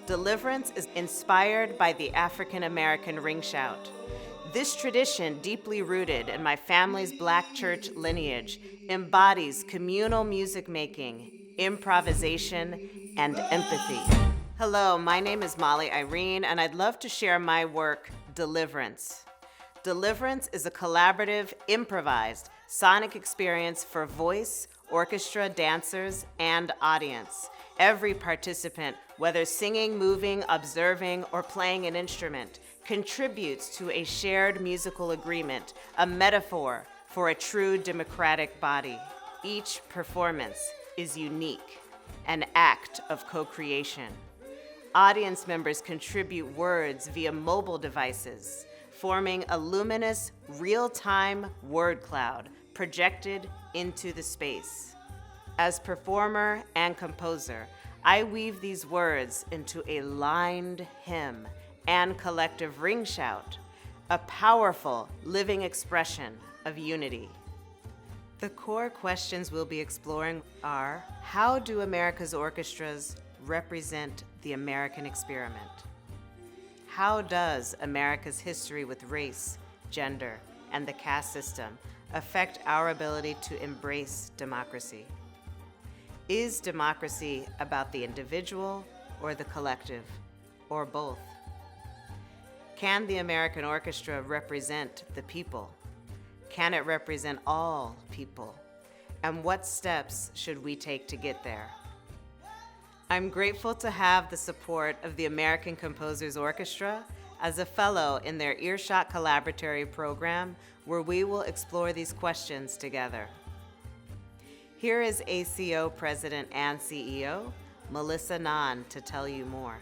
Deliverance is inspired by the African American ring shout. This tradition, deeply rooted in my family's Black church lineage, embodies communal music making, improvisation, and empathy. Hello, my name is Mali Irene, and I'd love to share my work, Deliverance. Deliverance is a collaborative, improvised, sonic experience for voice, orchestra, dancers, and audience. Every participant, whether singing, moving, observing, or playing an instrument, contributes to a shared musical agreement, a metaphor for a true democratic body. Each performance is unique, an act of co-creation. Audience members contribute words via mobile devices, forming a luminous, real-time word cloud projected into the space. As performer and composer, I weave these words into a lined hymn and collective ring shout, a powerful living expression of unity. The core questions we'll be exploring are: how do America's orchestras represent the American experiment? How does America's history with race, gender, and the caste system affect our ability to embrace democracy? Is democracy about the individual or the collective, or both? Can the American Orchestra represent the people? Can it represent all people? And what steps should we take to get there? I'm grateful to have the support of the American Composers Orchestra as a fellow in their Earshot Collaboratory program, where we will explore these questions together. Here is ACO President and CEO, Melissa Nahn, to tell you more.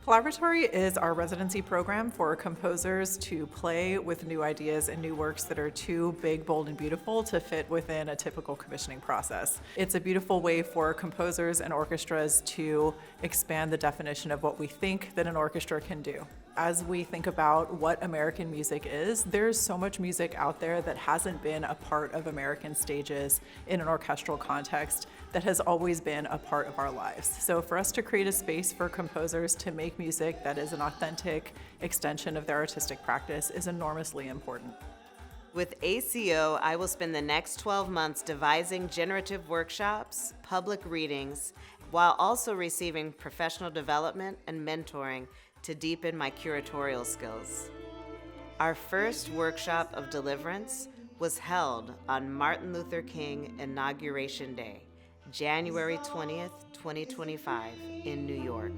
Collaboratory is our residency program for composers to play with new ideas and new works that are too big, bold, and beautiful to fit within a typical commissioning process. It's a beautiful way for composers and orchestras to expand the definition of what we think that an orchestra can do. As we think about what American music is, there's so much music out there that hasn't been a part of American stages in an orchestral context that has always been a part of our lives. So for us to create a space for composers to make music that is an authentic extension of their artistic practice is enormously important. With ACO, I will spend the next 12 months devising generative workshops, public readings, while also receiving professional development and mentoring to deepen my curatorial skills. Our first workshop of Deliverance was held on Martin Luther King Inauguration Day, January 20th, 2025 in New York.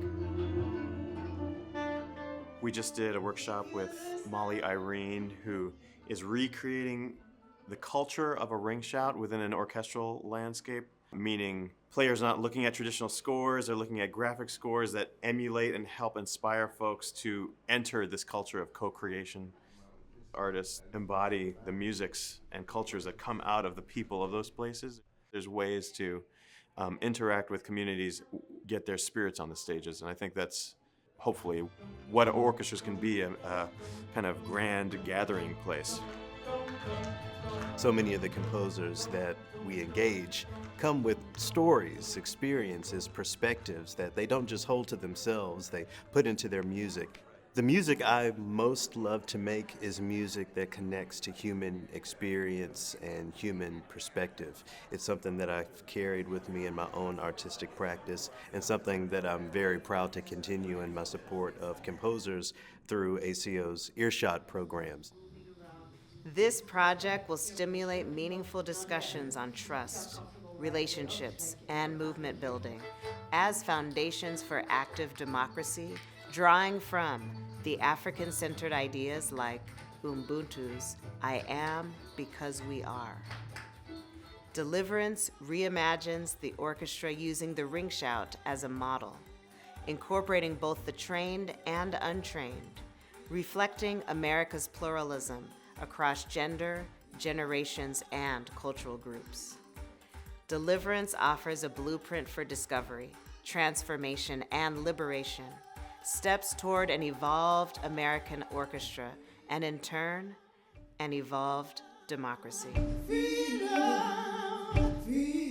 We just did a workshop with Mali Irene, who is recreating the culture of a ring shout within an orchestral landscape, meaning players not looking at traditional scores, they're looking at graphic scores that emulate and help inspire folks to enter this culture of co-creation. Artists embody the musics and cultures that come out of the people of those places. There's ways to interact with communities, get their spirits on the stages, and I think that's hopefully what orchestras can be, a kind of grand gathering place. So many of the composers that we engage come with stories, experiences, perspectives that they don't just hold to themselves, they put into their music. The music I most love to make is music that connects to human experience and human perspective. It's something that I've carried with me in my own artistic practice, and something that I'm very proud to continue in my support of composers through ACO's Earshot programs. This project will stimulate meaningful discussions on trust, relationships, and movement building as foundations for active democracy, drawing from the African-centered ideas like Ubuntu's I am because we are. Deliverance reimagines the orchestra using the ring shout as a model, incorporating both the trained and untrained, reflecting America's pluralism across gender, generations, and cultural groups. Deliverance offers a blueprint for discovery, transformation, and liberation, steps toward an evolved American orchestra, and in turn, an evolved democracy. Freedom, freedom.